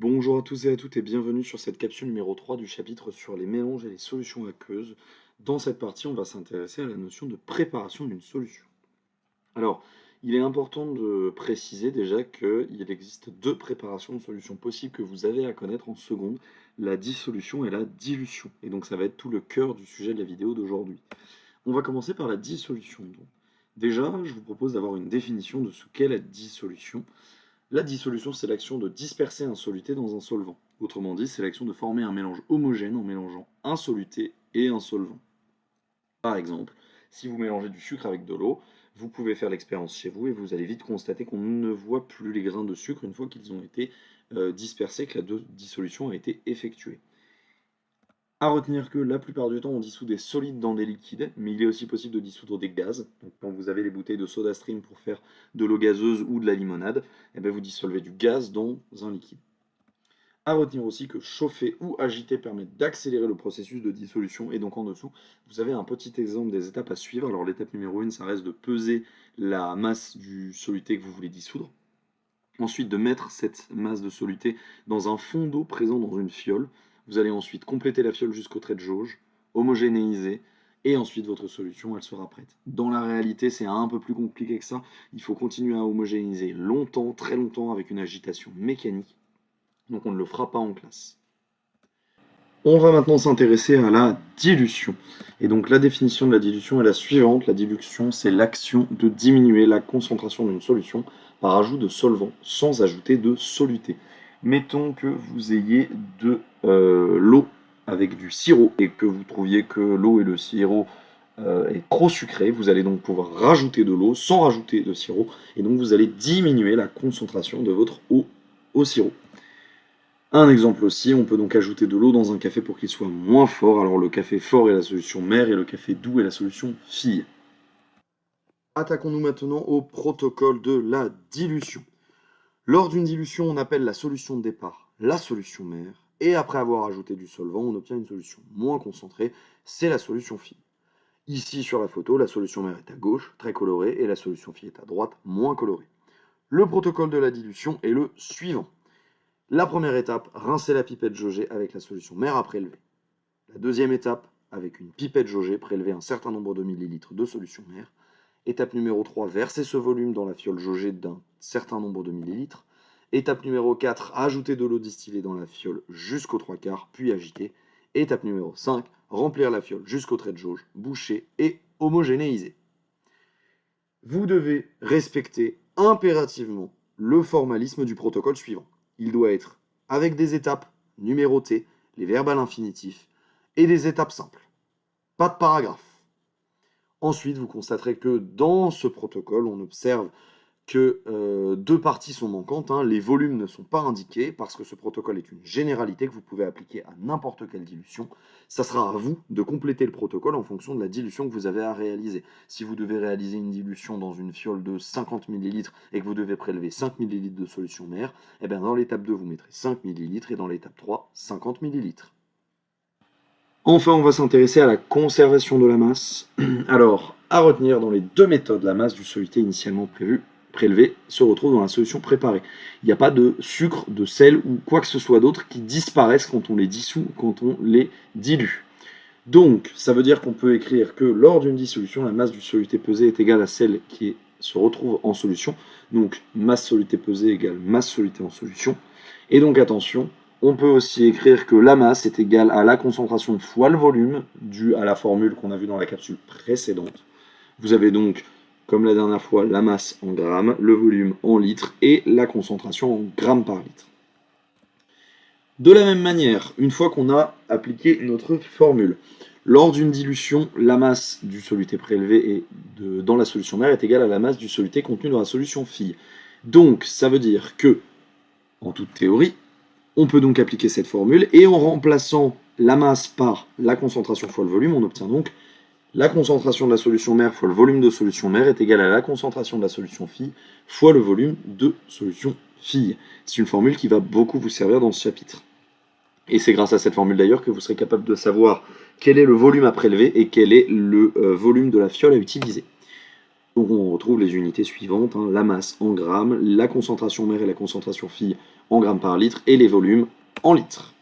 Bonjour à tous et à toutes et bienvenue sur cette capsule numéro 3 du chapitre sur les mélanges et les solutions aqueuses. Dans cette partie, on va s'intéresser à la notion de préparation d'une solution. Alors, il est important de préciser déjà qu'il existe deux préparations de solutions possibles que vous avez à connaître en seconde, la dissolution et la dilution. Et donc ça va être tout le cœur du sujet de la vidéo d'aujourd'hui. On va commencer par la dissolution. Donc. Déjà, je vous propose d'avoir une définition de ce qu'est la dissolution. La dissolution, c'est l'action de disperser un soluté dans un solvant. Autrement dit, c'est l'action de former un mélange homogène en mélangeant un soluté et un solvant. Par exemple, si vous mélangez du sucre avec de l'eau, vous pouvez faire l'expérience chez vous et vous allez vite constater qu'on ne voit plus les grains de sucre une fois qu'ils ont été dispersés, que la dissolution a été effectuée. À retenir que la plupart du temps, on dissout des solides dans des liquides, mais il est aussi possible de dissoudre des gaz. Donc, quand vous avez les bouteilles de soda stream pour faire de l'eau gazeuse ou de la limonade, eh bien, vous dissolvez du gaz dans un liquide. À retenir aussi que chauffer ou agiter permet d'accélérer le processus de dissolution. Et donc en dessous, vous avez un petit exemple des étapes à suivre. Alors l'étape numéro 1, ça reste de peser la masse du soluté que vous voulez dissoudre. Ensuite, de mettre cette masse de soluté dans un fond d'eau présent dans une fiole. Vous allez ensuite compléter la fiole jusqu'au trait de jauge, homogénéiser, et ensuite votre solution, elle sera prête. Dans la réalité, c'est un peu plus compliqué que ça. Il faut continuer à homogénéiser longtemps, très longtemps, avec une agitation mécanique. Donc on ne le fera pas en classe. On va maintenant s'intéresser à la dilution. Et donc la définition de la dilution est la suivante. La dilution, c'est l'action de diminuer la concentration d'une solution par ajout de solvant, sans ajouter de soluté. Mettons que vous ayez de l'eau avec du sirop et que vous trouviez que l'eau et le sirop est trop sucré. Vous allez donc pouvoir rajouter de l'eau sans rajouter de sirop. Et donc vous allez diminuer la concentration de votre eau au sirop. Un exemple aussi, on peut donc ajouter de l'eau dans un café pour qu'il soit moins fort. Alors le café fort est la solution mère et le café doux est la solution fille. Attaquons-nous maintenant au protocole de la dilution. Lors d'une dilution, on appelle la solution de départ la solution mère, et après avoir ajouté du solvant, on obtient une solution moins concentrée, c'est la solution fille. Ici sur la photo, la solution mère est à gauche, très colorée, et la solution fille est à droite, moins colorée. Le protocole de la dilution est le suivant. La première étape, rincer la pipette jaugée avec la solution mère à prélever. La deuxième étape, avec une pipette jaugée, prélever un certain nombre de millilitres de solution mère. Étape numéro 3, verser ce volume dans la fiole jaugée d'un certain nombre de millilitres. Étape numéro 4, ajouter de l'eau distillée dans la fiole jusqu'aux 3/4, puis agiter. Étape numéro 5, remplir la fiole jusqu'au trait de jauge, boucher et homogénéiser. Vous devez respecter impérativement le formalisme du protocole suivant. Il doit être avec des étapes numérotées, les verbes à l'infinitif, et des étapes simples. Pas de paragraphe. Ensuite, vous constaterez que dans ce protocole, on observe que deux parties sont manquantes. Les volumes ne sont pas indiqués parce que ce protocole est une généralité que vous pouvez appliquer à n'importe quelle dilution. Ça sera à vous de compléter le protocole en fonction de la dilution que vous avez à réaliser. Si vous devez réaliser une dilution dans une fiole de 50 ml et que vous devez prélever 5 ml de solution mère, eh bien dans l'étape 2, vous mettrez 5 ml et dans l'étape 3, 50 ml. Enfin, on va s'intéresser à la conservation de la masse. Alors, à retenir, dans les deux méthodes, la masse du soluté initialement prélevé se retrouve dans la solution préparée. Il n'y a pas de sucre, de sel ou quoi que ce soit d'autre qui disparaissent quand on les dissout, quand on les dilue. Donc, ça veut dire qu'on peut écrire que lors d'une dissolution, la masse du soluté pesé est égale à celle qui se retrouve en solution. Donc, masse soluté pesée égale masse soluté en solution. Et donc, attention, on peut aussi écrire que la masse est égale à la concentration fois le volume, dû à la formule qu'on a vue dans la capsule précédente. Vous avez donc, comme la dernière fois, la masse en grammes, le volume en litres et la concentration en grammes par litre. De la même manière, une fois qu'on a appliqué notre formule, lors d'une dilution, la masse du soluté prélevé dans la solution mère est égale à la masse du soluté contenu dans la solution fille. Donc, ça veut dire que, en toute théorie, on peut donc appliquer cette formule et en remplaçant la masse par la concentration fois le volume, on obtient donc la concentration de la solution mère fois le volume de solution mère est égale à la concentration de la solution fille fois le volume de solution fille. C'est une formule qui va beaucoup vous servir dans ce chapitre. Et c'est grâce à cette formule d'ailleurs que vous serez capable de savoir quel est le volume à prélever et quel est le volume de la fiole à utiliser. Donc on retrouve les unités suivantes, la masse en grammes, la concentration mère et la concentration fille en grammes par litre et les volumes en litres.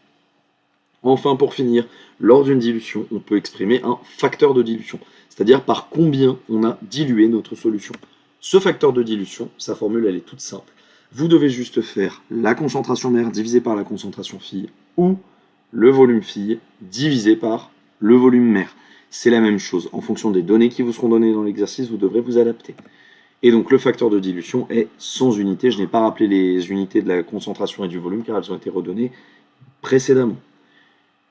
Enfin, pour finir, lors d'une dilution, on peut exprimer un facteur de dilution, c'est-à-dire par combien on a dilué notre solution. Ce facteur de dilution, sa formule, elle est toute simple. Vous devez juste faire la concentration mère divisée par la concentration fille ou le volume fille divisé par le volume mère. C'est la même chose. En fonction des données qui vous seront données dans l'exercice, vous devrez vous adapter. Et donc le facteur de dilution est sans unité. Je n'ai pas rappelé les unités de la concentration et du volume car elles ont été redonnées précédemment.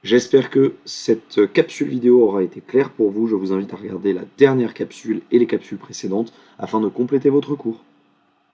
J'espère que cette capsule vidéo aura été claire pour vous. Je vous invite à regarder la dernière capsule et les capsules précédentes afin de compléter votre cours.